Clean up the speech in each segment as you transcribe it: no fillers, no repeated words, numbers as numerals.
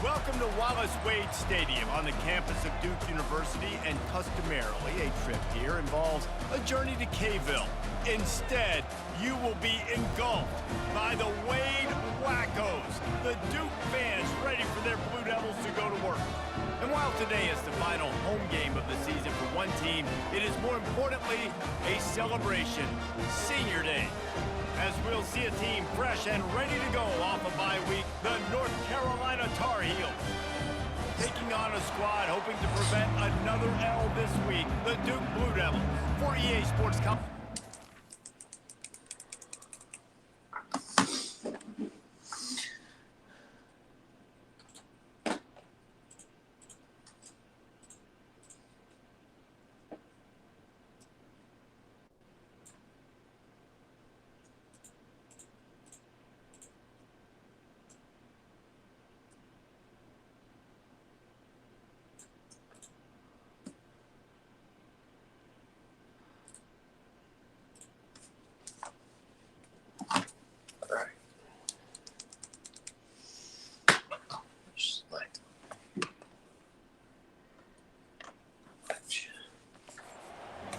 Welcome to Wallace Wade Stadium on the campus of Duke University, and customarily a trip here involves a journey to K-ville. Instead, you will be engulfed by the Wade Wackos, the Duke fans ready for their Blue Devils to go to work. And while today is the final home game of the season for one team, it is more importantly a celebration, Senior Day. As we'll see a team fresh and ready to go off a bye week, the North Carolina Tar Heels. Taking on a squad hoping to prevent another L this week, the Duke Blue Devils. For EA Sports Company.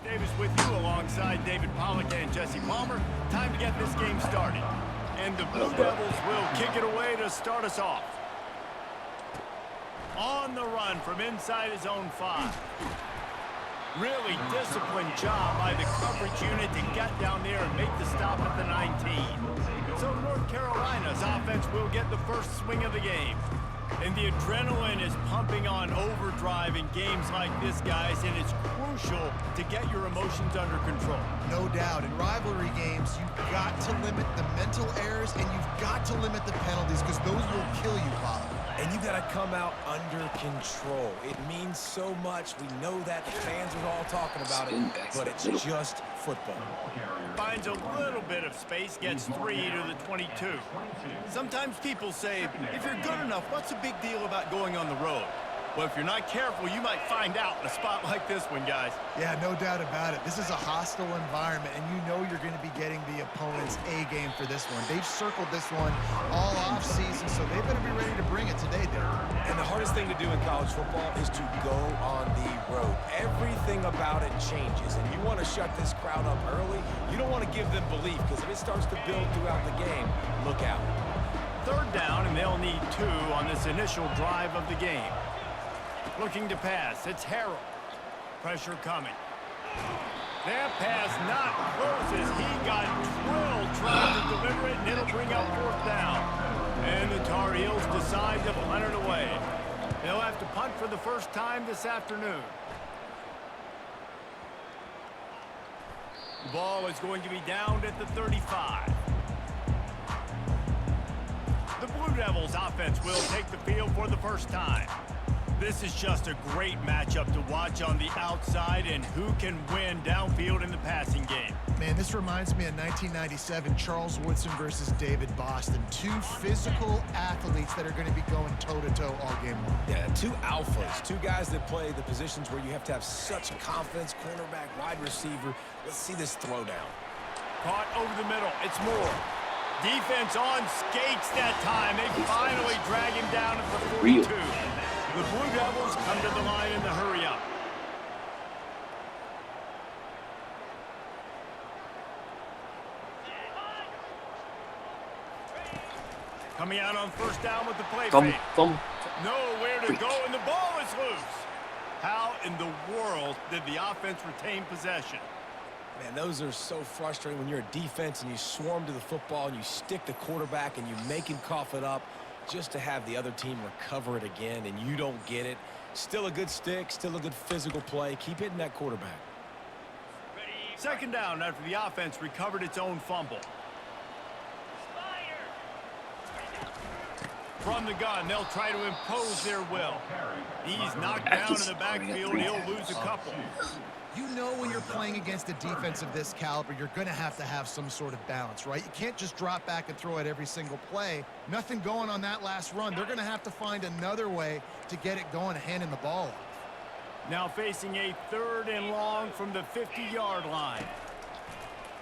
Davis with you alongside David Pollack and Jesse Palmer. Time to get this game started. And the Blue Devils will kick it away to start us off. On the run from inside his own 5. Really disciplined job by the coverage unit to get down there and make the stop at the 19. So North Carolina's offense will get the first swing of the game. And the adrenaline is pumping on overdrive in games like this, guys, and it's crucial to get your emotions under control. No doubt. In rivalry games, you've got to limit the mental errors, and you've got to limit the penalties, because those will kill you, Bob. And you got to come out under control. It means so much. We know that the fans are all talking about it, but it's just football. Finds a little bit of space, gets 3 to the 22. Sometimes people say, if you're good enough, what's the big deal about going on the road? Well, if you're not careful, you might find out in a spot like this one, guys. Yeah, no doubt about it. This is a hostile environment, and you know you're going to be getting the opponent's A game for this one. They've circled this one all off-season, so they better be ready to bring it today, Derek. And the hardest thing to do in college football is to go on the road. Everything about it changes, and you want to shut this crowd up early. You don't want to give them belief, because if it starts to build throughout the game, look out. Third down, and they'll need 2 on this initial drive of the game. Looking to pass, it's Harrell. Pressure coming. That pass not close as he got drilled trying to deliver it, and it'll bring up 4th down. And the Tar Heels decide to punt it away. They'll have to punt for the first time this afternoon. The ball is going to be downed at the 35. The Blue Devils offense will take the field for the first time. This is just a great matchup to watch on the outside, and who can win downfield in the passing game. Man, this reminds me of 1997, Charles Woodson versus David Boston. 2 physical athletes that are going to be going toe-to-toe all game long. Yeah, 2 alphas, 2 guys that play the positions where you have to have such confidence, cornerback, wide receiver. Let's see this throwdown. Caught over the middle. It's Moore. Defense on skates that time. They finally drag him down at the 42. The Blue Devils come to the line in the hurry-up. Coming out on first down with the play fake. Nowhere to go, and the ball is loose. How in the world did the offense retain possession? Man, those are so frustrating when you're a defense and you swarm to the football and you stick the quarterback and you make him cough it up just to have the other team recover it again, and you don't get it. Still a good stick, still a good physical play. Keep hitting that quarterback. Second down after the offense recovered its own fumble. From the gun, they'll try to impose their will. He's knocked down in the backfield. He'll lose a couple. You know when you're playing against a defense of this caliber, you're going to have some sort of balance, right? You can't just drop back and throw it every single play. Nothing going on that last run. They're going to have to find another way to get it going, handing the ball off. Now facing a 3rd and long from the 50-yard line.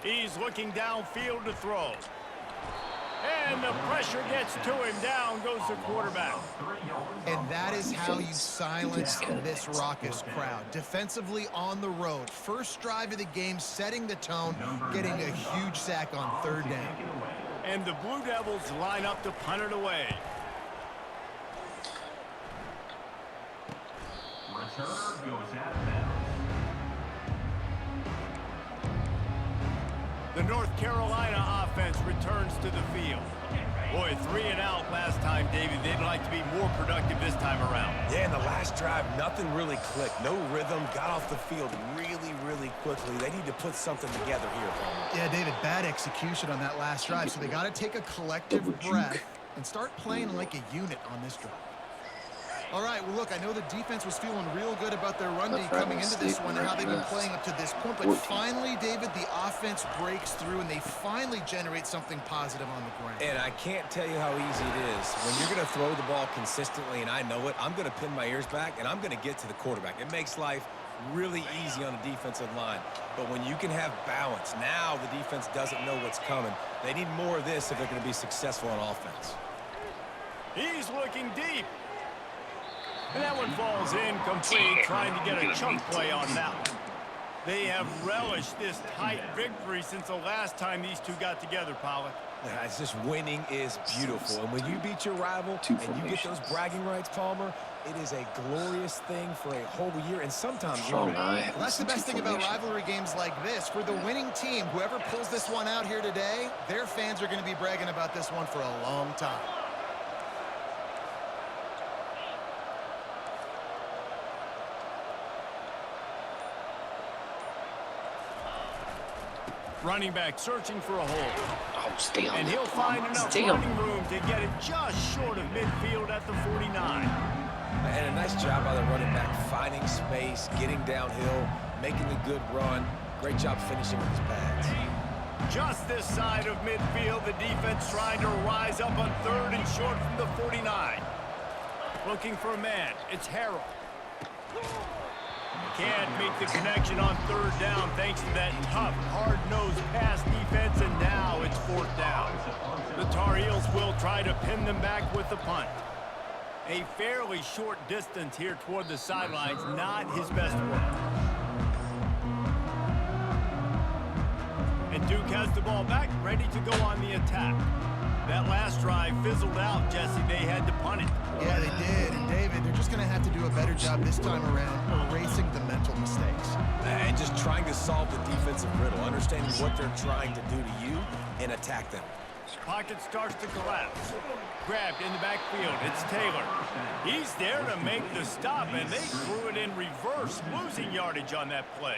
He's looking downfield to throw. And the pressure gets to him. Down goes the quarterback. And that is how you silence this raucous crowd. Defensively on the road. First drive of the game, setting the tone, getting a huge sack on 3rd down. And the Blue Devils line up to punt it away. Returner goes out of bounds. The North Carolina offense returns to the field. Boy, 3 and out last time, David. They'd like to be more productive this time around. Yeah, in the last drive, nothing really clicked. No rhythm, got off the field really quickly. They need to put something together here. Yeah, David, bad execution on that last drive, so they got to take a collective breath and start playing like a unit on this drive. All right, well, look, I know the defense was feeling real good about their run D coming into this one and how they've been playing up to this point. But finally, David, the offense breaks through, and they finally generate something positive on the ground. And I can't tell you how easy it is. When you're going to throw the ball consistently, and I know it, I'm going to pin my ears back, and I'm going to get to the quarterback. It makes life really easy on the defensive line. But when you can have balance, now the defense doesn't know what's coming. They need more of this if they're going to be successful on offense. He's looking deep. And that one falls incomplete, trying to get a chunk play on that one. They have relished this tight victory since the last time these two got together, Pollack. Yeah, it's just winning is beautiful. And when you beat your rival and you get those bragging rights, Palmer, it is a glorious thing for a whole year and sometimes longer. Well, that's the best thing about rivalry games like this. For the winning team, whoever pulls this one out here today, their fans are going to be bragging about this one for a long time. Running back searching for a hole. Oh, stay on and he'll find enough running room to get it just short of midfield at the 49. And a nice job by the running back, finding space, getting downhill, making a good run. Great job finishing with his pads. Just this side of midfield, the defense trying to rise up on 3rd and short from the 49. Looking for a man. It's Harrell. Can't make the connection on 3rd down thanks to that tough, hard-nosed pass defense, and now it's 4th down. The Tar Heels will try to pin them back with the punt. A fairly short distance here toward the sidelines, not his best work. And Duke has the ball back, ready to go on the attack. That last drive fizzled out, Jesse. They had to punt it. Yeah, they did. And, David, they're just going to have to do a better job this time around erasing the mental mistakes. And just trying to solve the defensive riddle, understanding what they're trying to do to you and attack them. Pocket starts to collapse. Grabbed in the backfield. It's Taylor. He's there to make the stop, and they threw it in reverse, losing yardage on that play.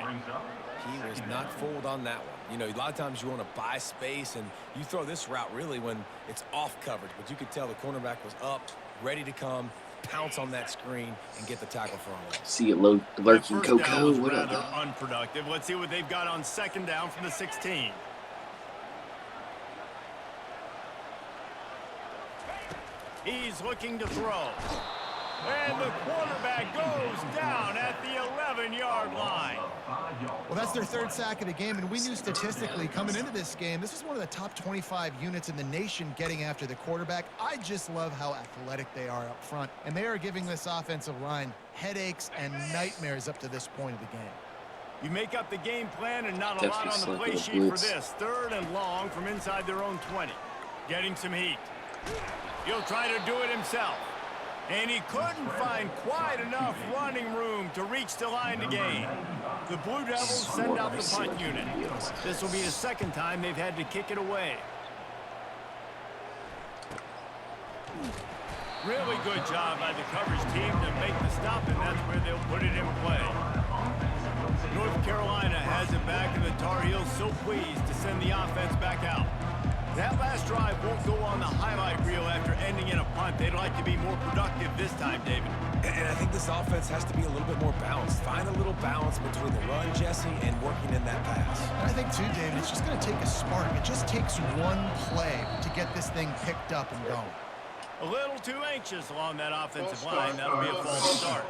He was not fooled on that one. You know, a lot of times you want to buy space, and you throw this route really when it's off coverage. But you could tell the cornerback was up, ready to come, pounce on that screen, and get the tackle for him. See it lurking, Coco. What rather unproductive. Let's see what they've got on 2nd down from the 16. He's looking to throw. And the quarterback goes down at the 11-yard line. Well, that's their 3rd sack of the game, and we knew statistically coming into this game, this is one of the top 25 units in the nation getting after the quarterback. I just love how athletic they are up front, and they are giving this offensive line headaches and nightmares up to this point of the game. You make up the game plan and not a lot on the play sheet for this. 3rd and long from inside their own 20. Getting some heat. He'll try to do it himself. And he couldn't find quite enough running room to reach the line to gain. The Blue Devils send out the punt unit. This will be the 2nd time they've had to kick it away. Really good job by the coverage team to make the stop, and that's where they'll put it in play. North Carolina has it back, and the Tar Heels so pleased to send the offense back out. That last drive won't go on the highlight reel after ending in a punt. They'd like to be more productive this time, David. And I think this offense has to be a little bit more balanced. Find a little balance between the run, Jesse, and working in that pass. And I think, too, David, it's just going to take a spark. It just takes one play to get this thing picked up and going. A little too anxious along that offensive line. That'll be a false start.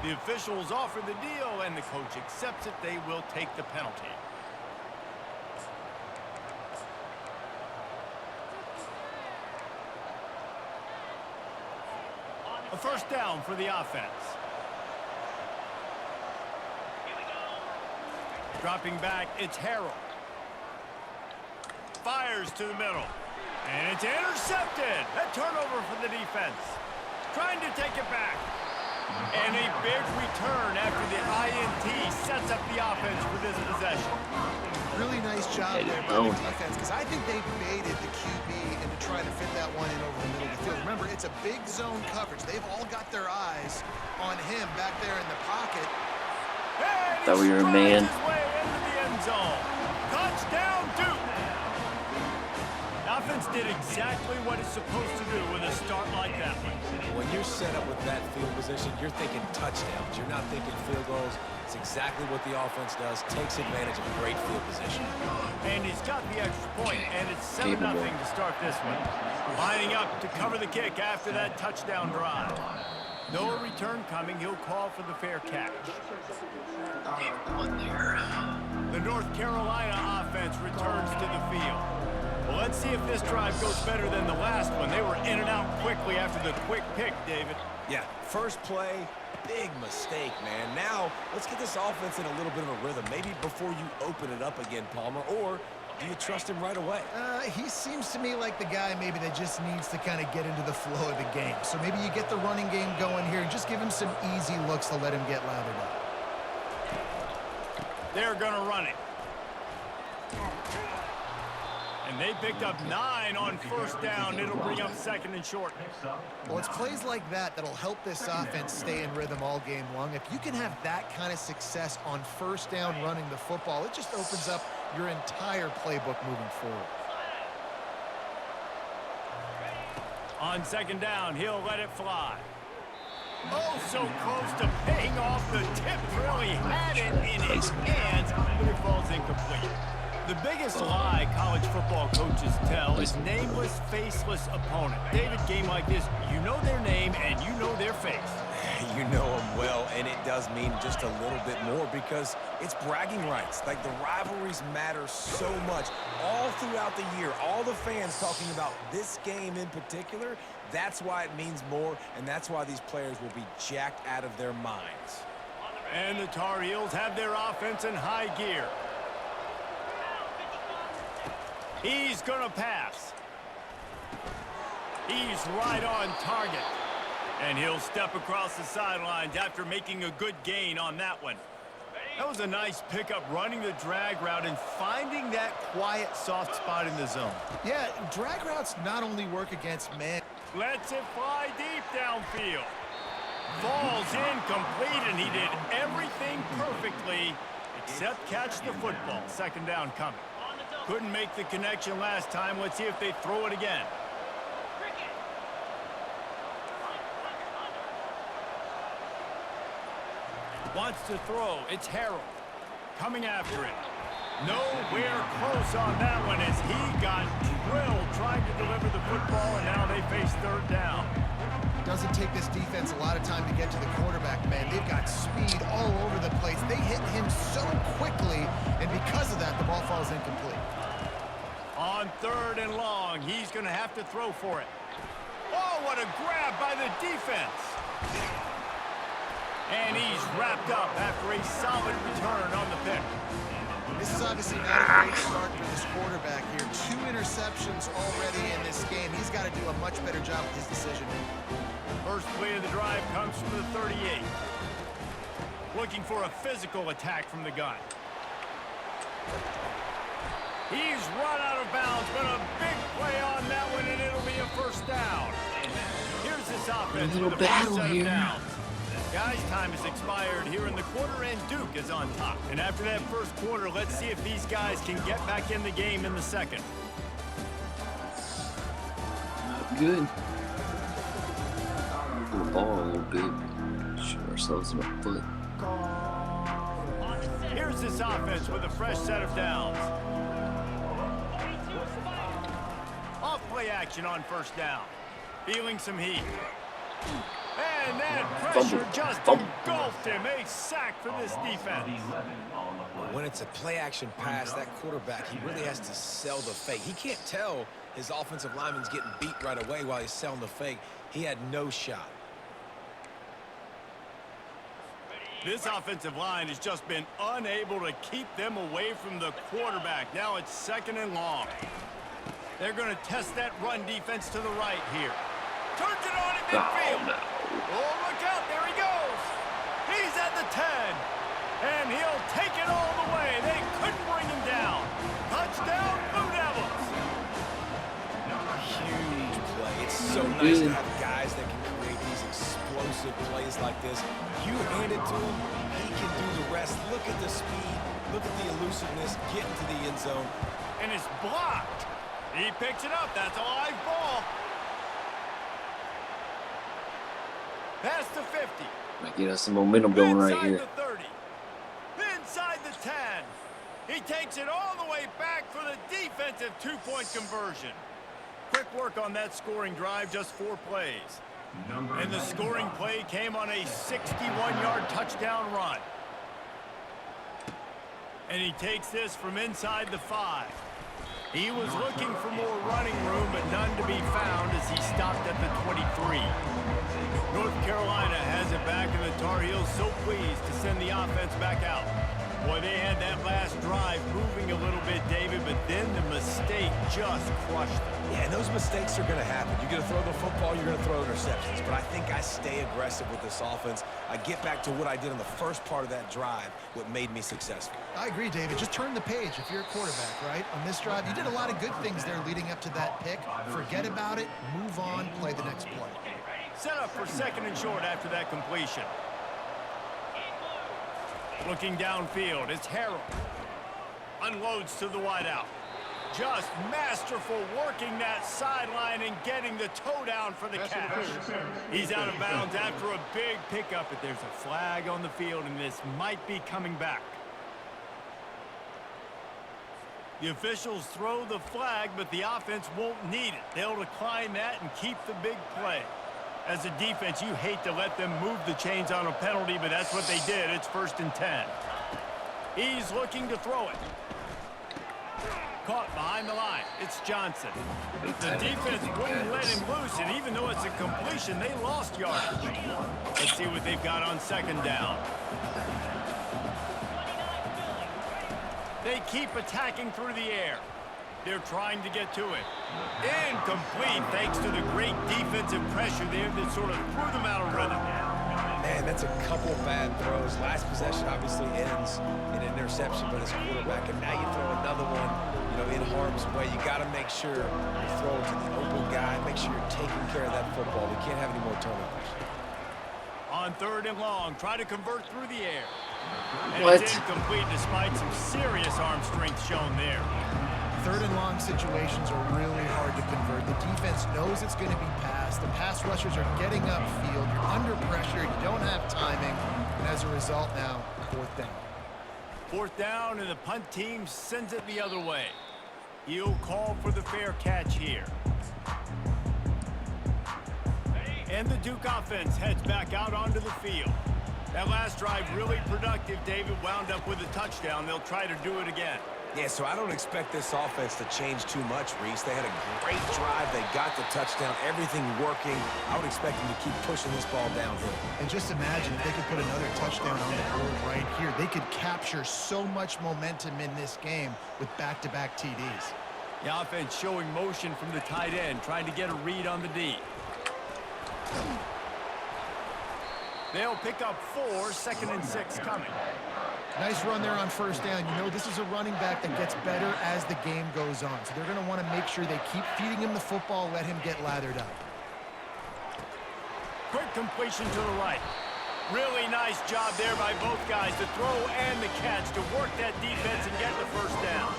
The officials offer the deal, and the coach accepts it. They will take the penalty. first down for the offense. Dropping back, it's Harrell. Fires to the middle. And it's intercepted. A turnover for the defense. Trying to take it back. And a big return after the INT sets up the offense for this possession. Really nice job there by the defense, because I think they baited the QB into trying to fit that one in over the middle of the field. Remember, it's a big zone coverage. They've all got their eyes on him back there in the pocket. And That were your man. his way into the end zone. Touchdown, Duke. Offense did exactly what it's supposed to do with a start like that one. When you're set up with that field position, you're thinking touchdowns. You're not thinking field goals. It's exactly what the offense does. Takes advantage of great field position. And he's got the extra point, and it's 7-0 to start this one. Lining up to cover the kick after that touchdown drive. No return coming. He'll call for the fair catch. The North Carolina offense returns to the field. Well, let's see if this drive goes better than the last one. They were in and out quickly after the quick pick, David. Yeah, first play, big mistake, man. Now, let's get this offense in a little bit of a rhythm. Maybe before you open it up again, Palmer, or do you trust him right away? He seems to me like the guy maybe that just needs to kind of get into the flow of the game. So maybe you get the running game going here and just give him some easy looks to let him get lathered up. They're going to run it. And they picked up 9 on first down. It'll bring up second and short. Well, it's plays like that that'll help this offense stay in rhythm all game long. If you can have that kind of success on first down running the football, it just opens up your entire playbook moving forward. On second down, he'll let it fly. Oh, so close to paying off. The tip really had it in his hands, but it falls incomplete. The biggest lie college football coaches tell is nameless, faceless opponent. David, game like this, you know their name and you know their face. You know them well, and it does mean just a little bit more because it's bragging rights. Like, the rivalries matter so much all throughout the year. All the fans talking about this game in particular, that's why it means more, and that's why these players will be jacked out of their minds. And the Tar Heels have their offense in high gear. He's going to pass. He's right on target. And he'll step across the sidelines after making a good gain on that one. That was a nice pickup, running the drag route and finding that quiet, soft spot in the zone. Yeah, drag routes not only work against man. Lets it fly deep downfield. Falls incomplete, and he did everything perfectly except catch the football. Second down coming. Couldn't make the connection last time. Let's see if they throw it again. Wants to throw. It's Harrell. Coming after it. Nowhere close on that one as he got drilled trying to deliver the football, and now they face third down. Doesn't take this defense a lot of time to get to the quarterback, man. They've got speed all over the place. They hit him so quickly, and because of that, the ball falls incomplete. On third and long, he's going to have to throw for it. Oh, what a grab by the defense. And he's wrapped up after a solid return on the pick. This is obviously not a great start for this quarterback here. 2 interceptions already in this game. He's got to do a much better job with his decision. First play of the drive comes from the 38. Looking for a physical attack from the gun. He's run out of bounds, but a big play on that one, and it'll be a first down. Here's this offense with a first set of downs. Guys, time has expired here in the quarter, and Duke is on top. And after that first quarter, let's see if these guys can get back in the game in the second. Not good. The ball a little bit. Shoot ourselves in the foot. Here's this offense with a fresh set of downs. Off play action on first down. Feeling some heat. And that pressure just engulfed him. A sack for this defense. When it's a play-action pass, that quarterback, he really has to sell the fake. He can't tell his offensive lineman's getting beat right away while he's selling the fake. He had no shot. This offensive line has just been unable to keep them away from the quarterback. Now it's 2nd and long. They're going to test that run defense to the right here. Turns it on in midfield. No. Oh, look out. There he goes. He's at the 10. And he'll take it all the way. They couldn't bring him down. Touchdown, Blue Devils. Huge play. It's so nice to have guys that can create these explosive plays like this. You hand it to him, he can do the rest. Look at the speed. Look at the elusiveness. Get into the end zone. And it's blocked. He picks it up. That's a live ball. Past the 50. Might get us some momentum going right Inside here. the 30. Inside the 10. He takes it all the way back for the defensive 2-point conversion. Quick work on that scoring drive, just 4 plays. And the scoring play came on a 61-yard touchdown run. And he takes this from inside the 5. He was looking for more running room, but none to be found as he stopped at the 23. North Carolina has it back, and the Tar Heels so pleased to send the offense back out. Boy, they had that last drive moving a little bit, David, but then the mistake just crushed them. Yeah, and those mistakes are going to happen. You're going to throw the football, you're going to throw interceptions. But I think I stay aggressive with this offense. I get back to what I did in the first part of that drive, what made me successful. I agree, David. Just turn the page if you're a quarterback, right? On this drive, you did a lot of good things there leading up to that pick. Forget about it, move on, play the next play. Set up for 2nd and short after that completion. Looking downfield, it's Harrell. Unloads to the wideout. Just masterful working that sideline and getting the toe down for the catch. He's out of bounds after a big pickup, but there's a flag on the field, and this might be coming back. The officials throw the flag, but the offense won't need it. They'll decline that and keep the big play. As a defense, you hate to let them move the chains on a penalty, but that's what they did. It's 1st and 10. He's looking to throw it. Caught behind the line. It's Johnson. The defense wouldn't let him loose, and even though it's a completion, they lost yardage. Let's see what they've got on 2nd down. They keep attacking through the air. They're trying to get to it. Incomplete thanks to the great defensive pressure there that sort of threw them out of rhythm. Man, that's a couple bad throws. Last possession obviously ends in an interception by this quarterback, and now you throw another one, in harm's way. You got to make sure you throw it to the open guy. Make sure you're taking care of that football. We can't have any more turnovers. On 3rd and long, try to convert through the air. And What? it's incomplete despite some serious arm strength shown there. 3rd and long situations are really hard to convert. The defense knows it's going to be passed. The pass rushers are getting upfield. You're under pressure. You don't have timing. And as a result now, 4th down. 4th down, and the punt team sends it the other way. He'll call for the fair catch here. And the Duke offense heads back out onto the field. That last drive really productive. David wound up with a touchdown. They'll try to do it again. Yeah, so I don't expect this offense to change too much, Reese. They had a great drive. They got the touchdown. Everything working. I would expect them to keep pushing this ball downhill. And just imagine if they could put another touchdown on the board right here. They could capture so much momentum in this game with back-to-back TDs. The offense showing motion from the tight end, trying to get a read on the D. They'll pick up 4, 2nd and 6 coming. Nice run there on 1st down. You know, this is a running back that gets better as the game goes on. So they're going to want to make sure they keep feeding him the football, let him get lathered up. Quick completion to the right. Really nice job there by both guys, the throw and the catch, to work that defense and get the 1st down.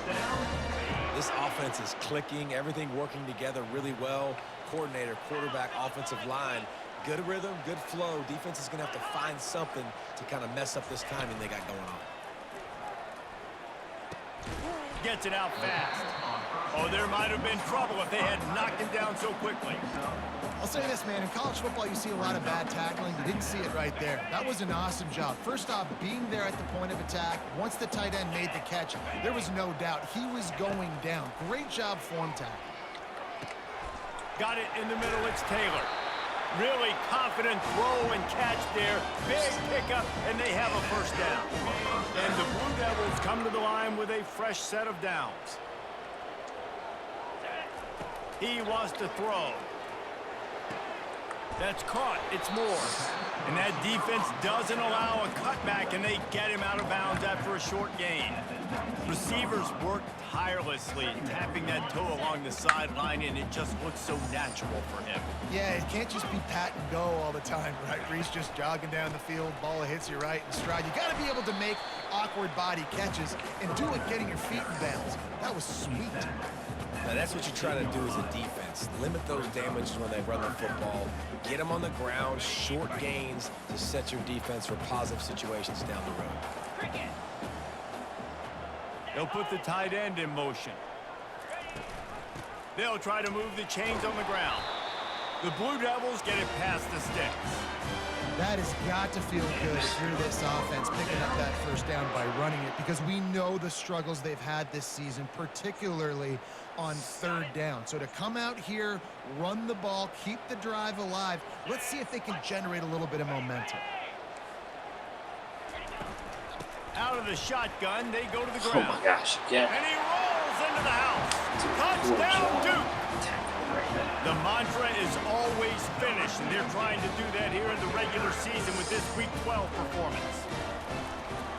This offense is clicking, everything working together really well. Coordinator, quarterback, offensive line. Good rhythm, good flow. Defense is going to have to find something to kind of mess up this timing they got going on. Gets it out fast. Oh, there might have been trouble if they had knocked him down so quickly. I'll say this, man. In college football, you see a lot of bad tackling. You didn't see it right there. That was an awesome job. First off, being there at the point of attack. Once the tight end made the catch, there was no doubt he was going down. Great job form tackling. Got it in the middle. It's Taylor. Really confident throw and catch there. Big pickup, and they have a first down. And the Blue Devils come to the line with a fresh set of downs. He wants to throw. That's caught. It's Moore. And that defense doesn't allow a cutback, and they get him out of bounds after a short gain. Receivers work tirelessly, tapping that toe along the sideline, and it just looks so natural for him. Yeah, it can't just be pat and go all the time, right? Reese just jogging down the field, ball hits you right in stride. You got to be able to make awkward body catches and do it getting your feet in bounds. That was sweet. Now that's what you try to do as a defense. Limit those damages when they run the football. Get them on the ground, short gains to set your defense for positive situations down the road. They'll put the tight end in motion. They'll try to move the chains on the ground. The Blue Devils get it past the sticks. That has got to feel good if you're this offense picking up that first down by running it, because we know the struggles they've had this season, particularly on third down. So to come out here, run the ball, keep the drive alive, let's see if they can generate a little bit of momentum. Out of the shotgun, they go to the Oh ground. my gosh, yeah. And he rolls into the house. Touchdown, Duke! The mantra is always finish, and they're trying to do that here in the regular season with this Week 12 performance.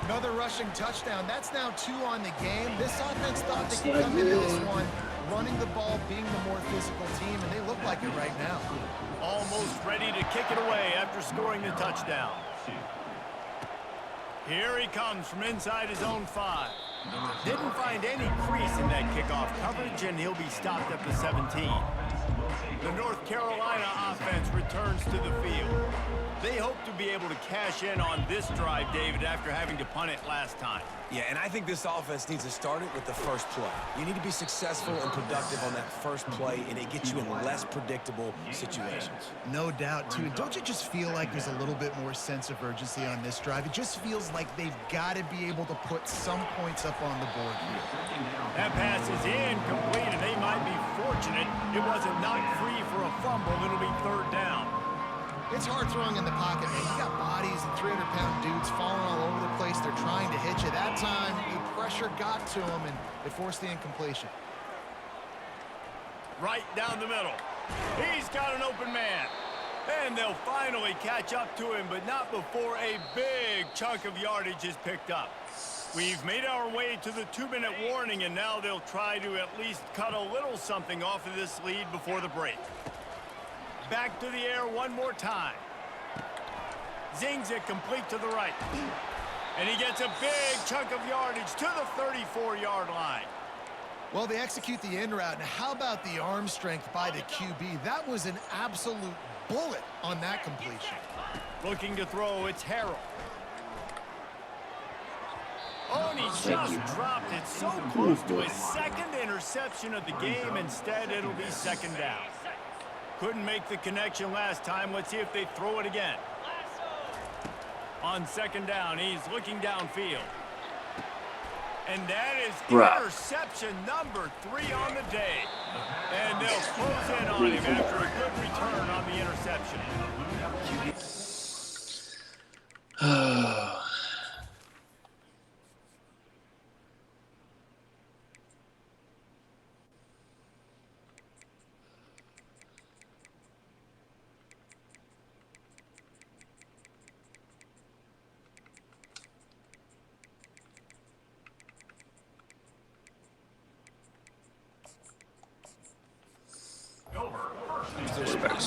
Another rushing touchdown. That's now 2 on the game. This offense thought they could come into this one running the ball, being the more physical team, and they look like it right now. Almost ready to kick it away after scoring the touchdown. Here he comes from inside his own 5. Didn't find any crease in that kickoff coverage, and he'll be stopped at the 17. The North Carolina offense returns to the field. They hope to be able to cash in on this drive, David, after having to punt it last time. Yeah, and I think this offense needs to start it with the first play. You need to be successful and productive on that first play, and it gets you in less predictable situations. No doubt, too. Don't you just feel like there's a little bit more sense of urgency on this drive? It just feels like they've got to be able to put some points up on the board here. That pass is incomplete, and they might be fortunate it wasn't knocked free for a fumble. It'll be third down. It's hard throwing in the pocket, man. You got bodies and 300-pound dudes falling all over the place. They're trying to hit you. That time, the pressure got to them, and it forced the incompletion. Right down the middle. He's got an open man. And they'll finally catch up to him, but not before a big chunk of yardage is picked up. We've made our way to the 2-minute warning, and now they'll try to at least cut a little something off of this lead before the break. Back to the air one more time. Zings it complete to the right. And he gets a big chunk of yardage to the 34-yard line. Well, they execute the in route. Now, how about the arm strength by the QB? That was an absolute bullet on that completion. Looking to throw, it's Harrell. Oh, and he just dropped it so close to his second interception of the game. Instead, it'll be second down. Couldn't make the connection last time. Let's see if they throw it again. On second down, he's looking downfield. And that is interception number 3 on the day. And they'll close in on him after a good return on the interception.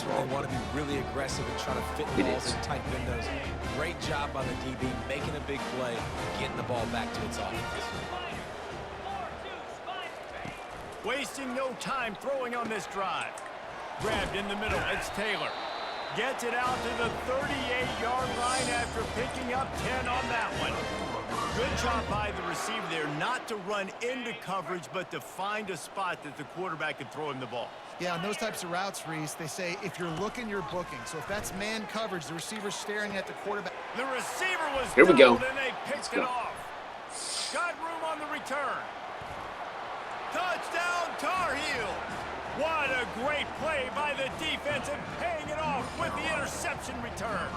They want to be really aggressive and try to fit balls in tight windows. Great job by the DB, making a big play, getting the ball back to its offense. Wasting no time throwing on this drive. Grabbed in the middle, it's Taylor. Gets it out to the 38-yard line after picking up 10 on that one. Good job by the receiver there, not to run into coverage, but to find a spot that the quarterback could throw him the ball. Yeah, on those types of routes, Reese, they say if you're looking, you're booking. So if that's man coverage, the receiver's staring at the quarterback. The receiver was Here we go. and they picked it off. Got room on the return. Touchdown, Tar Heels. What a great play by the defense and paying it off with the interception return.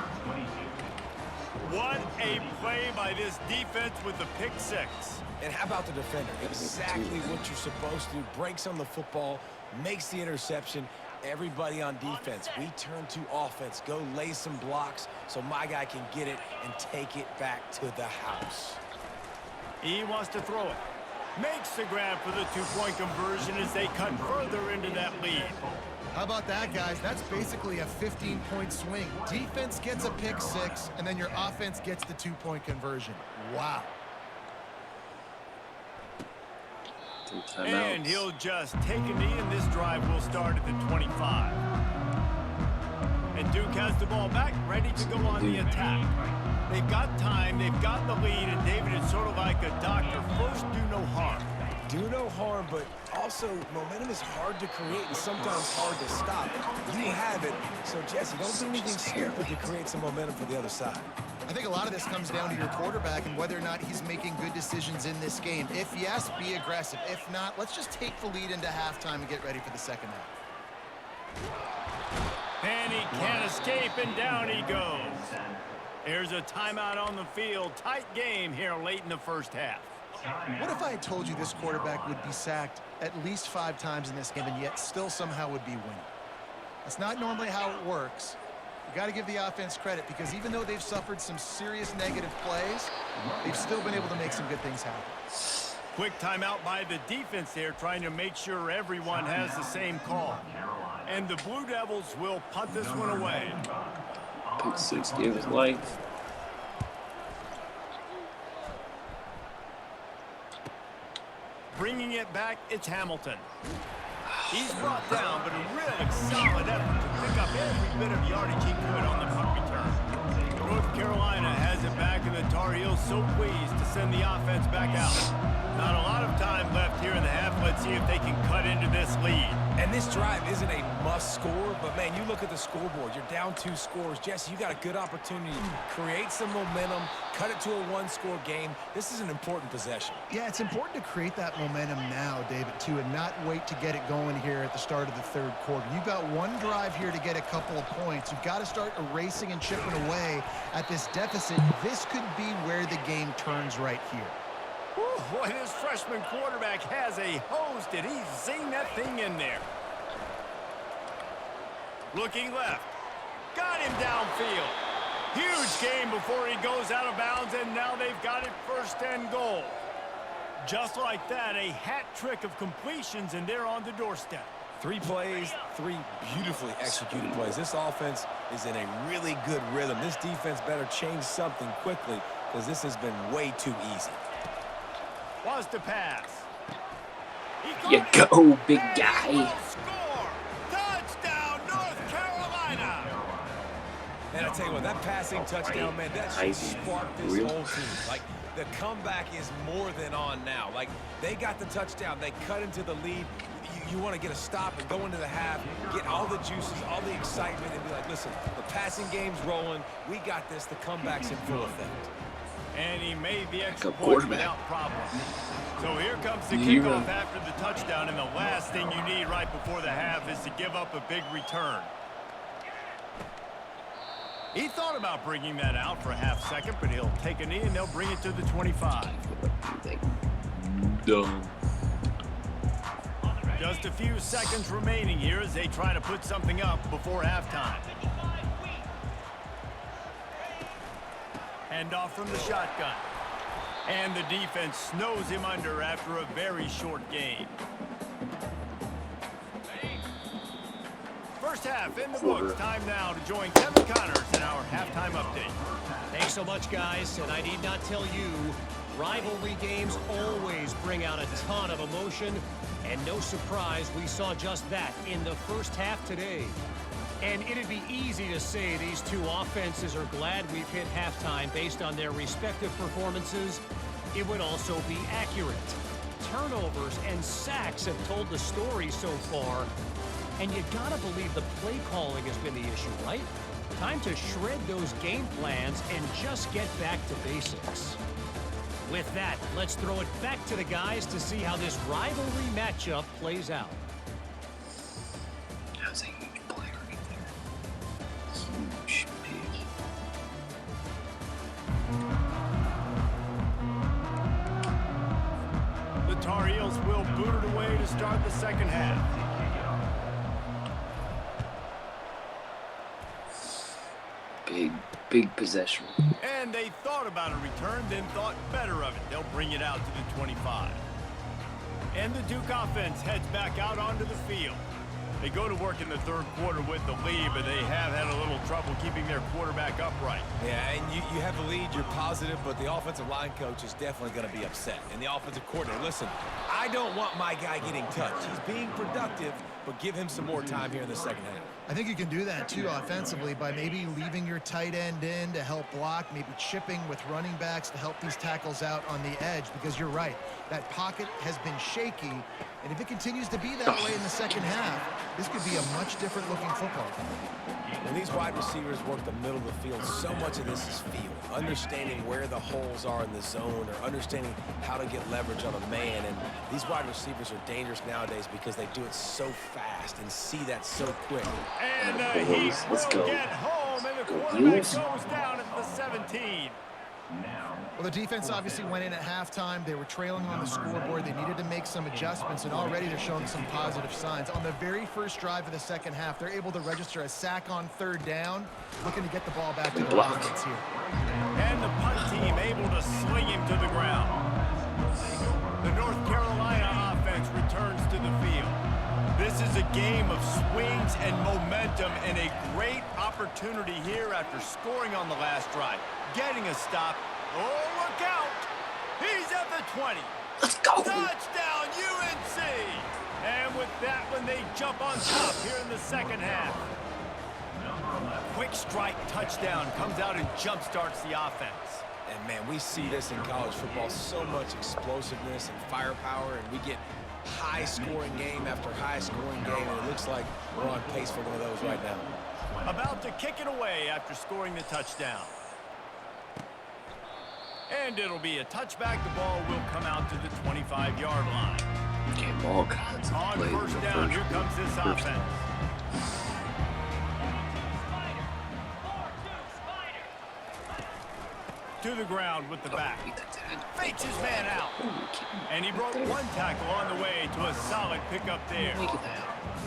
What a play by this defense with the pick six. And how about the defender? Exactly what you're supposed to do. Breaks on the football, makes the interception. Everybody on defense, we turn to offense. Go lay some blocks so my guy can get it and take it back to the house. He wants to throw it. Makes the grab for the two-point conversion as they cut further into that lead. How about that, guys? That's basically a 15-point swing. Defense gets a pick six, and then your offense gets the two-point conversion. Wow. And he'll just take a knee, and this drive will start at the 25. And Duke has the ball back, ready to go on the attack. They've got time, they've got the lead, and David, it's sort of like a doctor. First, do no harm. Do no harm, but also momentum is hard to create and sometimes hard to stop. You have it, so Jesse, don't do anything stupid to create some momentum for the other side. I think a lot of this comes down to your quarterback and whether or not he's making good decisions in this game. If yes, be aggressive. If not, let's just take the lead into halftime and get ready for the second half. And he can't escape, and down he goes. There's a timeout on the field. Tight game here late in the first half. What if I had told you this quarterback would be sacked at least 5 times in this game and yet still somehow would be winning? That's not normally how it works. You got to give the offense credit because even though they've suffered some serious negative plays, they've still been able to make some good things happen. Quick timeout by the defense there, trying to make sure everyone has the same call. And the Blue Devils will punt this one away. Pick six gave his life. Bringing it back, it's Hamilton. He's brought down, but a really solid effort to pick up every bit of yardage he could on the punt return. North Carolina has it back, and the Tar Heels so pleased to send the offense back out. Not a lot of time left here in the half. Let's see if they can cut into this lead. And this drive isn't a must score, but man, you look at the scoreboard. You're down 2 scores. Jesse, you got a good opportunity to create some momentum, cut it to a 1-score game. This is an important possession. Yeah, it's important to create that momentum now, David, too, and not wait to get it going here at the start of the third quarter. You've got one drive here to get a couple of points. You've got to start erasing and chipping away at this deficit. This could be where the game turns right here. Boy, this freshman quarterback has a hose. Did he zing that thing in there? Looking left. Got him downfield. Huge game before he goes out of bounds, and now they've got it 1st and goal. Just like that, a hat trick of completions, and they're on the doorstep. 3 plays, 3 beautifully executed plays. This offense is in a really good rhythm. This defense better change something quickly because this has been way too easy. Wants to pass. You go, big guy. Score! Touchdown, North Carolina! And I tell you what, that passing touchdown, man, that should spark this whole team. Like, the comeback is more than on now. Like, they got the touchdown. They cut into the lead. You want to get a stop and go into the half, get all the juices, all the excitement, and be like, listen, the passing game's rolling. We got this. The comeback's in full effect. And he made the extra point without problem. So here comes the kickoff after the touchdown, and the last thing you need right before the half is to give up a big return. He thought about bringing that out for a half second, but he'll take a knee, and they'll bring it to the 25. Dumb. Just a few seconds remaining here as they try to put something up before halftime. Hand off from the shotgun. And the defense snows him under after a very short game. First half in the books. Time now to join Kevin Connors in our halftime update. Thanks so much, guys. And I need not tell you, rivalry games always bring out a ton of emotion. And no surprise, we saw just that in the first half today. And it'd be easy to say these two offenses are glad we've hit halftime based on their respective performances. It would also be accurate. Turnovers and sacks have told the story so far. And you gotta believe the play calling has been the issue, right? Time to shred those game plans and just get back to basics. With that, let's throw it back to the guys to see how this rivalry matchup plays out. booted away to start the second half. Big possession. And they thought about a return, then thought better of it. They'll bring it out to the 25. And the Duke offense heads back out onto the field. They go to work in the third quarter with the lead, but they have had a little trouble keeping their quarterback upright. Yeah, and you have the lead, you're positive, but the offensive line coach is definitely going to be upset. And the offensive coordinator, listen, I don't want my guy getting touched. He's being productive, but give him some more time here in the second half. I think you can do that, too, offensively, by maybe leaving your tight end in to help block, maybe chipping with running backs to help these tackles out on the edge, because you're right. That pocket has been shaky, and if it continues to be that way in the second half, this could be a much different looking football. When these wide receivers work the middle of the field, so much of this is feel. Understanding where the holes are in the zone or understanding how to get leverage on a man. And these wide receivers are dangerous nowadays because they do it so fast and see that so quick. And the Heat will get home, and the quarterback goes down at the 17. Well, the defense obviously went in at halftime. They were trailing on the scoreboard. They needed to make some adjustments, and already they're showing some positive signs. On the very first drive of the second half, they're able to register a sack on third down, looking to get the ball back to the offense here. And the punt team able to sling him to the ground. The North Carolina offense returns to the field. This is a game of swings and momentum, and a great opportunity here after scoring on the last drive. Getting a stop. Oh, look out! He's at the 20. Let's go. Touchdown, UNC! And with that one, they jump on top here in the second half. Quick strike touchdown comes out and jump-starts the offense. And, man, we see this in college football, so much explosiveness and firepower, and we get high-scoring game after high-scoring game, and it looks like we're on pace for one of those right now. About to kick it away after scoring the touchdown. And it'll be a touchback. The ball will come out to the 25-yard line. Game all kinds of On plays. first down, here comes this offense. To the ground with the back. Fakes his man out. And he broke one tackle on the way to a solid pickup there.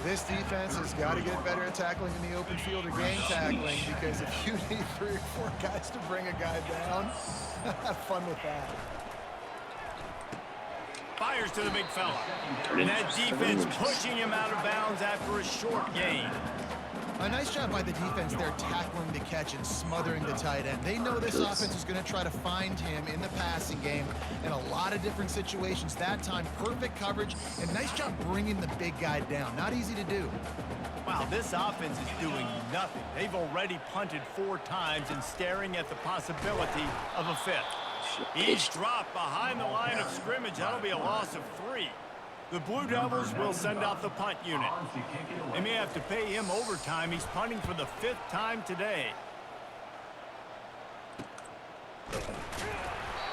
This defense has got to get better at tackling in the open field or game tackling, because if you need 3 or 4 guys to bring a guy down, have fun with that. Fires to the big fella. And that defense pushing him out of bounds after a short gain. A nice job by the defense there, tackling the catch and smothering the tight end. They know this offense is going to try to find him in the passing game in a lot of different situations. That time, perfect coverage, and nice job bringing the big guy down. Not easy to do. Wow, this offense is doing nothing. They've already punted 4 times and staring at the possibility of a 5th. Each drop behind the line of scrimmage, that'll be a loss of 3. The Blue Devils will send out the punt unit. They may have to pay him overtime. He's punting for the 5th time today.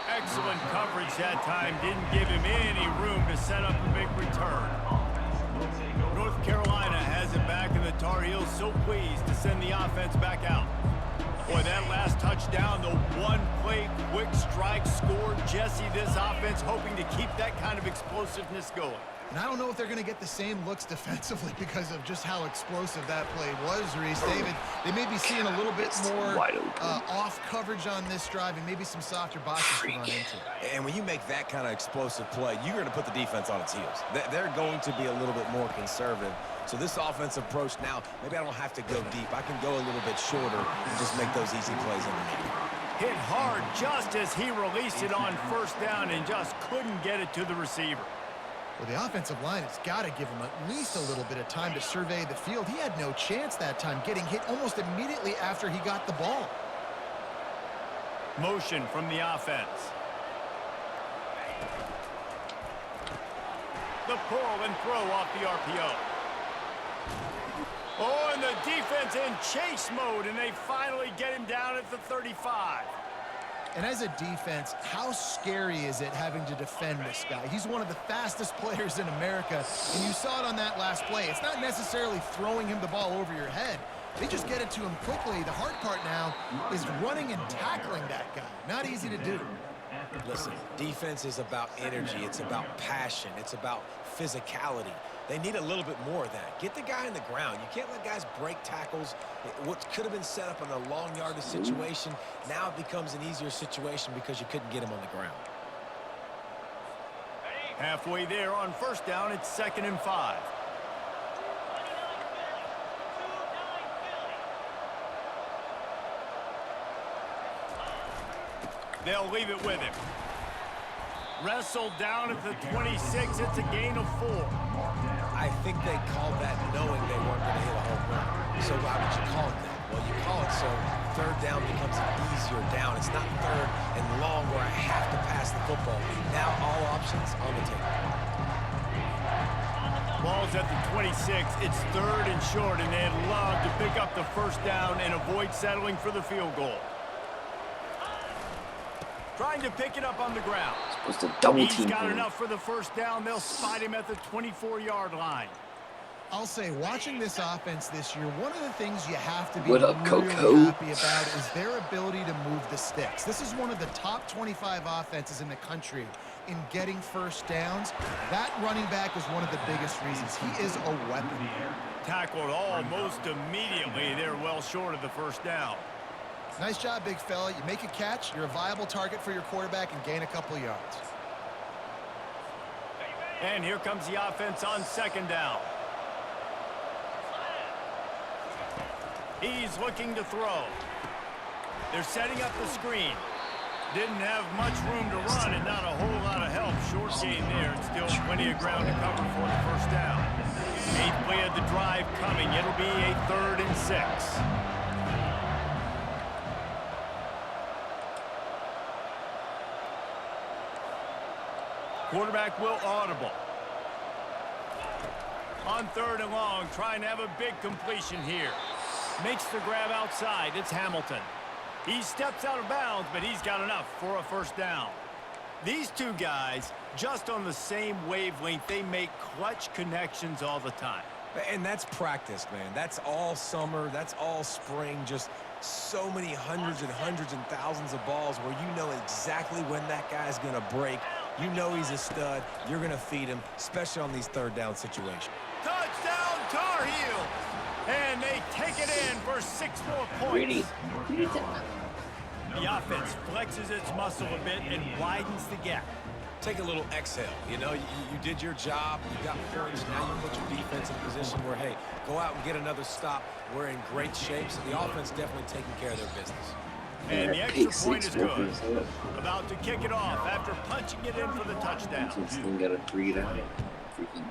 Excellent coverage that time. Didn't give him any room to set up a big return. North Carolina has it back, and the Tar Heels so pleased to send the offense back out. Boy, that last touchdown, the one-play quick strike scored. Jesse, this offense hoping to keep that kind of explosiveness going. And I don't know if they're going to get the same looks defensively because of just how explosive that play was, Reese. David, they may be seeing a little bit more off coverage on this drive and maybe some softer boxes to run into. And when you make that kind of explosive play, you're going to put the defense on its heels. They're going to be a little bit more conservative. So this offensive approach now, maybe I don't have to go deep. I can go a little bit shorter and just make those easy plays underneath. Hit hard just as he released it on first down and just couldn't get it to the receiver. Well, the offensive line has got to give him at least a little bit of time to survey the field. He had no chance that time, getting hit almost immediately after he got the ball. Motion from the offense. The pull and throw off the RPO. Oh, and the defense in chase mode, and they finally get him down at the 35. And as a defense, how scary is it having to defend this guy? He's one of the fastest players in America, and you saw it on that last play. It's not necessarily throwing him the ball over your head. They just get it to him quickly. The hard part now is running and tackling that guy. Not easy to do. Listen, defense is about energy. It's about passion. It's about physicality. They need a little bit more of that. Get the guy in the ground. You can't let guys break tackles. What could have been set up in a long yardage situation, now it becomes an easier situation because you couldn't get him on the ground. Halfway there on first down, it's 2nd and 5. They'll leave it with him. Wrestled down at the 26. It's a gain of 4. I think they called that knowing they weren't going to hit a home run. So why would you call it that? Well, you call it so third down becomes an easier down. It's not third and long where I have to pass the football. Now all options on the table. Ball's at the 26. It's 3rd and short, and they'd love to pick up the first down and avoid settling for the field goal. Trying to pick it up on the ground. Supposed to double He's team got him. enough for the first down. They'll spot him at the 24-yard line. I'll say, watching this offense this year, one of the things you have to be What up, really Coco? happy about is their ability to move the sticks. This is one of the top 25 offenses in the country in getting first downs. That running back is one of the biggest reasons. He is a weapon. Tackled almost immediately. They're well short of the first down. Nice job, big fella. You make a catch, you're a viable target for your quarterback, and gain a couple of yards. And here comes the offense on 2nd down. He's looking to throw. They're setting up the screen. Didn't have much room to run and not a whole lot of help. Short gain there and still plenty of ground to cover for the first down. 8th play of the drive coming. It'll be a 3rd and 6. Quarterback will audible. On 3rd and long, trying to have a big completion here. Makes the grab outside. It's Hamilton. He steps out of bounds, but he's got enough for a first down. These two guys, just on the same wavelength, they make clutch connections all the time. And that's practice, man. That's all summer. That's all spring. Just so many hundreds and thousands of balls where you know exactly when that guy's going to break. You know he's a stud. You're going to feed him, especially on these third down situations. Touchdown, Tar Heels! And they take it in for 6 more points. Really? The offense flexes its muscle a bit and widens the gap. Take a little exhale. You know, you did your job. You got points. Now you put your defense in a position where, hey, go out and get another stop. We're in great shape, so the offense definitely taking care of their business. And the extra point is good. About to kick it off after punching it in for the touchdown. This thing got to breathe out. Freaking.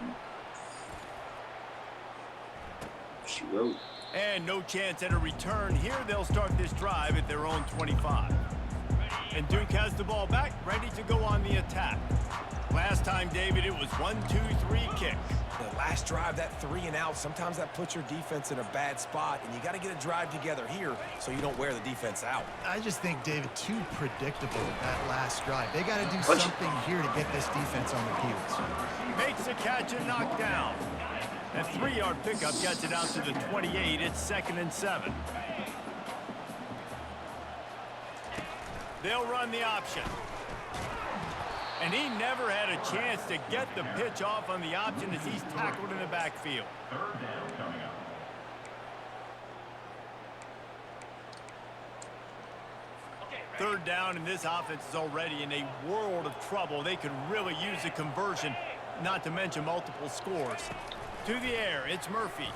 She wrote. And no chance at a return here. They'll start this drive at their own 25. And Duke has the ball back, ready to go on the attack. Last time, David, it was 1-2-3 kick. The last drive, that 3 and out, sometimes that puts your defense in a bad spot, and you got to get a drive together here so you don't wear the defense out. I just think, David, too predictable that last drive. They got to do something here to get this defense on their heels. Makes the catch and knocked down. That 3-yard pickup gets it out to the 28. It's 2nd and 7. They'll run the option. And he never had a chance to get the pitch off on the option as he's tackled in the backfield. 3rd down coming up. Third down, and this offense is already in a world of trouble. They could really use a conversion, not to mention multiple scores. To the air, it's Murphy.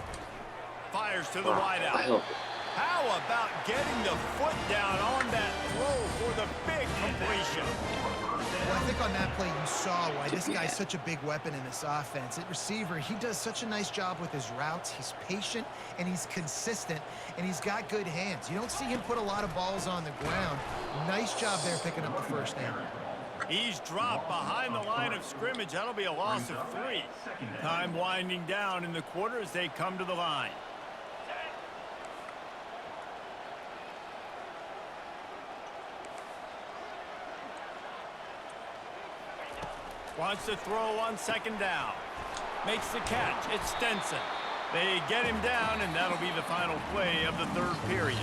Fires to the wideout. How about getting the foot down on that throw for the big completion? Well, I think on that play you saw why this guy's such a big weapon in this offense. At receiver, he does such a nice job with his routes. He's patient, and he's consistent, and he's got good hands. You don't see him put a lot of balls on the ground. Nice job there picking up the first down. He's dropped behind the line of scrimmage. That'll be a loss of 3. Time winding down in the quarter as they come to the line. Wants to throw on 2nd down. Makes the catch. It's Stenson. They get him down, and that'll be the final play of the third period.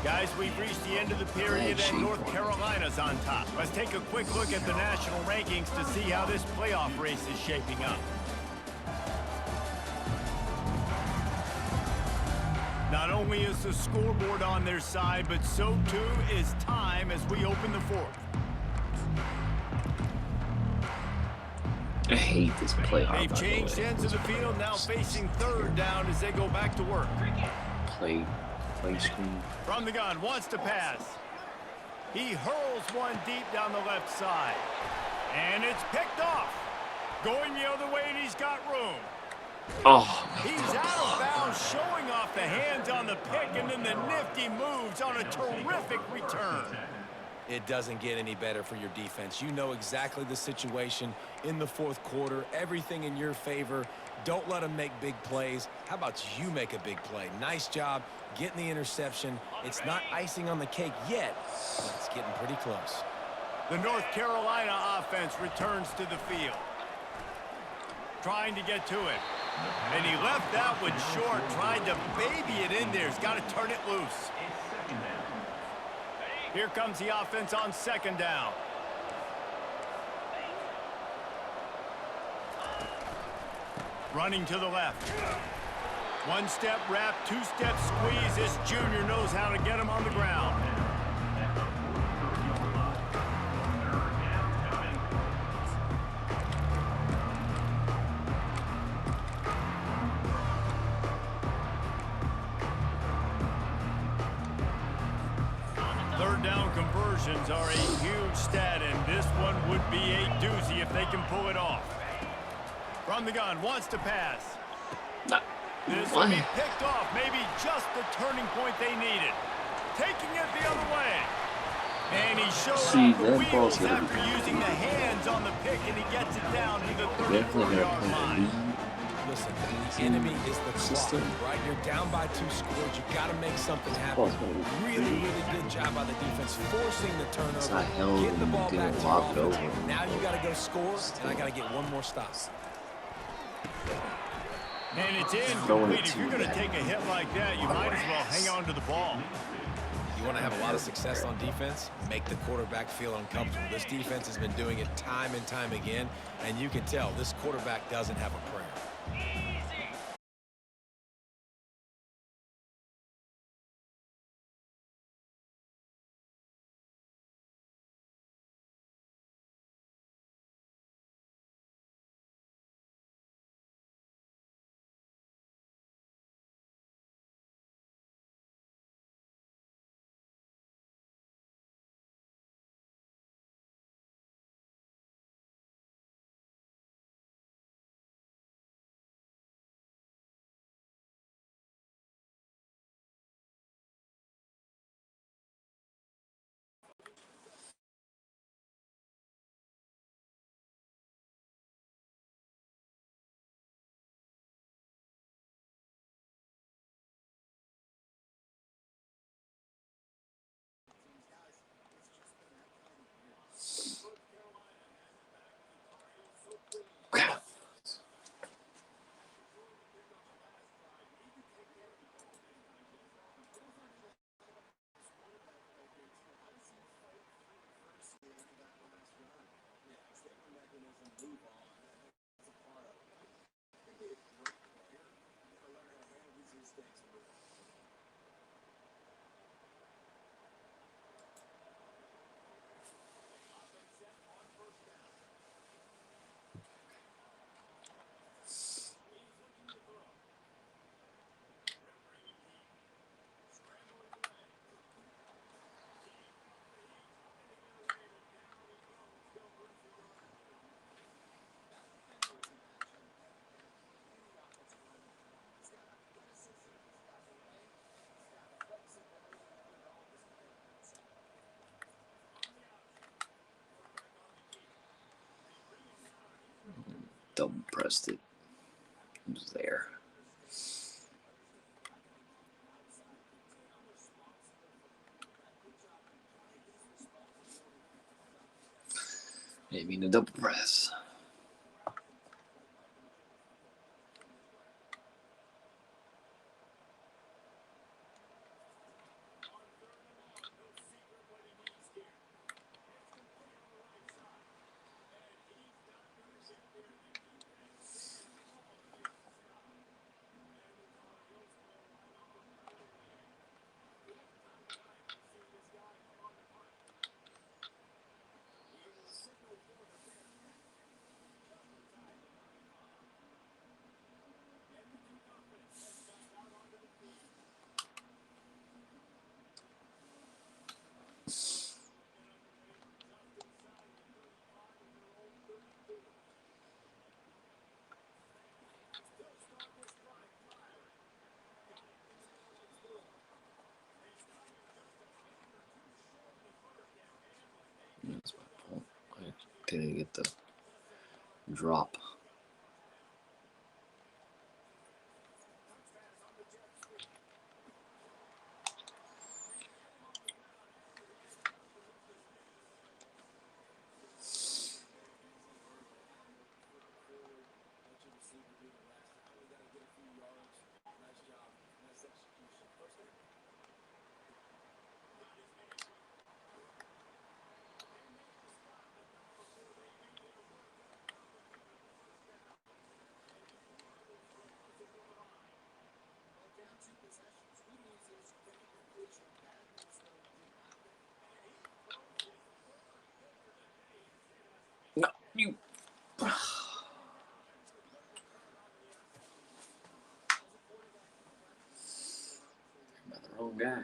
Guys, we've reached the end of the period, and North Carolina's on top. Let's take a quick look at the national rankings to see how this playoff race is shaping up. Not only is the scoreboard on their side, but so too is time as we open the fourth. I hate this playoff. They've changed ends of the field, now facing third down as they go back to work. Play screen. From the gun, wants to pass. He hurls one deep down the left side. And it's picked off. Going the other way, and he's got room. Oh, He's out of bounds, showing off the hands on the pick, and then the nifty moves on a terrific return. It doesn't get any better for your defense. You know exactly the situation in the fourth quarter, everything in your favor. Don't let them make big plays. How about you make a big play? Nice job getting the interception. It's not icing on the cake yet, but it's getting pretty close. The North Carolina offense returns to the field. Trying to get to it. And he left that one short, tried to baby it in there. He's got to turn it loose. Here comes the offense on second down. Running to the left. One-step wrap, two-step squeeze. This junior knows how to get him on the ground. Third down conversions are a huge stat, and this one would be a doozy if they can pull it off. From the gun, wants to pass. This will be picked off, maybe just the turning point they needed. Taking it the other way. And he shows off the wheels after using the hands on the pick, and he gets it down to the 34-yard line. Listen, the enemy is the clock, right? You're down by 2 scores. You got to make something happen. Really good job by the defense, forcing the turnover, getting the ball back to your offense. Now you got to go score, and I got to get one more stop. And it's incomplete. If you're going to take a hit like that, you might as well hang on to the ball. You want to have a lot of success on defense? Make the quarterback feel uncomfortable. This defense has been doing it time and time again, and you can tell this quarterback doesn't have a prayer. Double pressed it. It was there. Maybe in a double press. Okay, get the drop. No, you. I'm the wrong guy.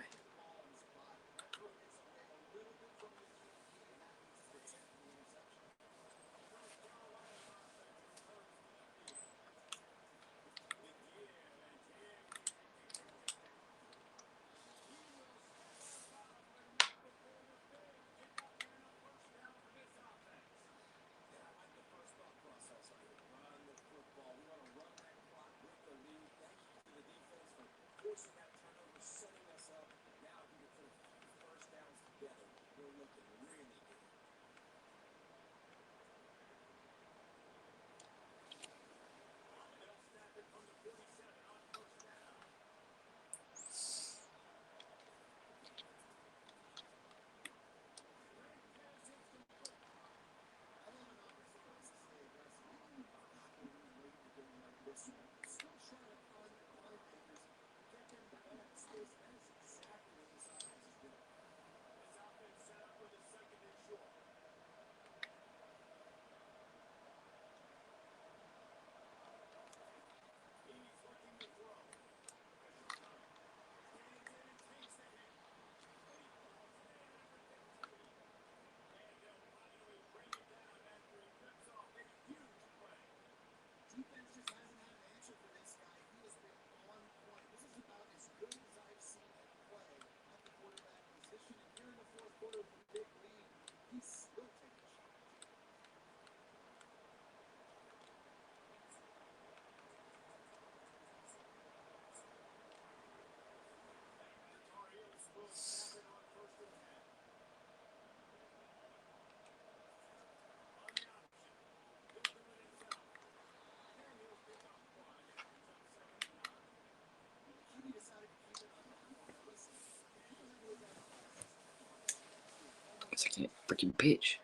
Guess I can't freaking pitch.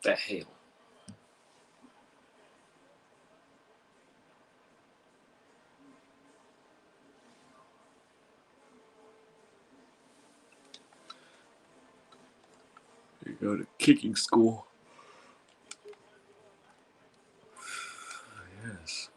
The hell? You go to kicking school. Yes.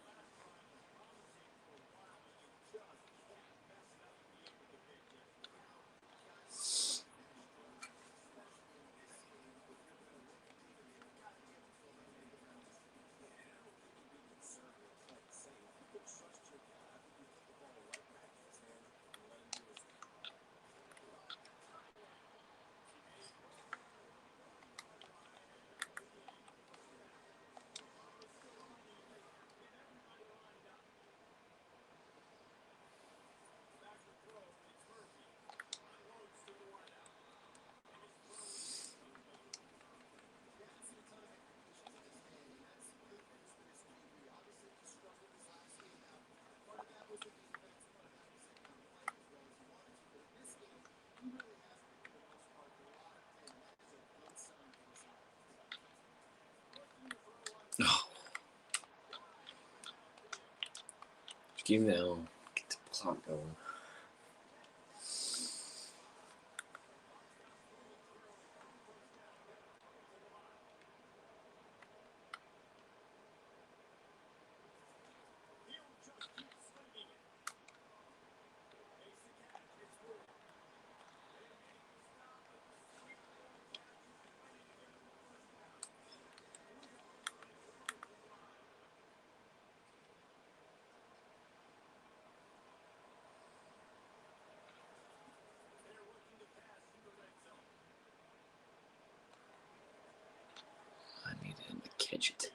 you now. Get the clock going. I need him to catch it.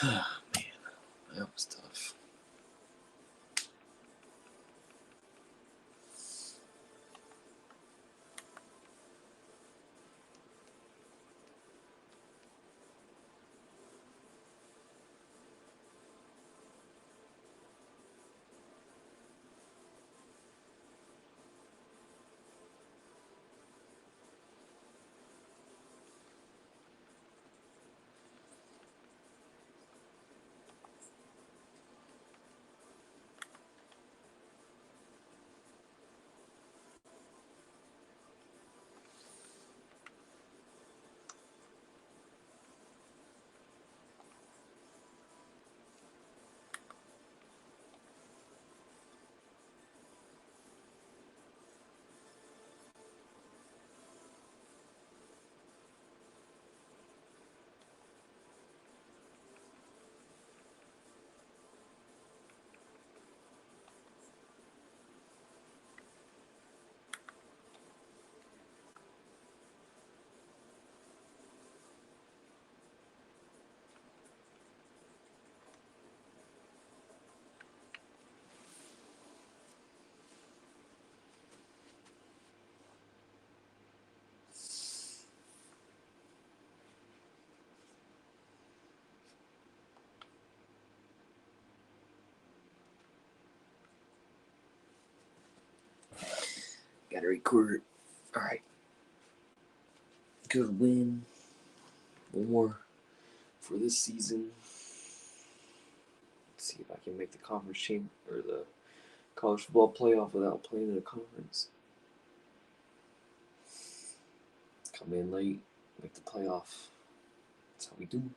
Man, that was tough. Gotta record. Alright. Good win. One more for this season. Let's see if I can make the conference champ or the college football playoff without playing in a conference. Come in late, make the playoff. That's how we do.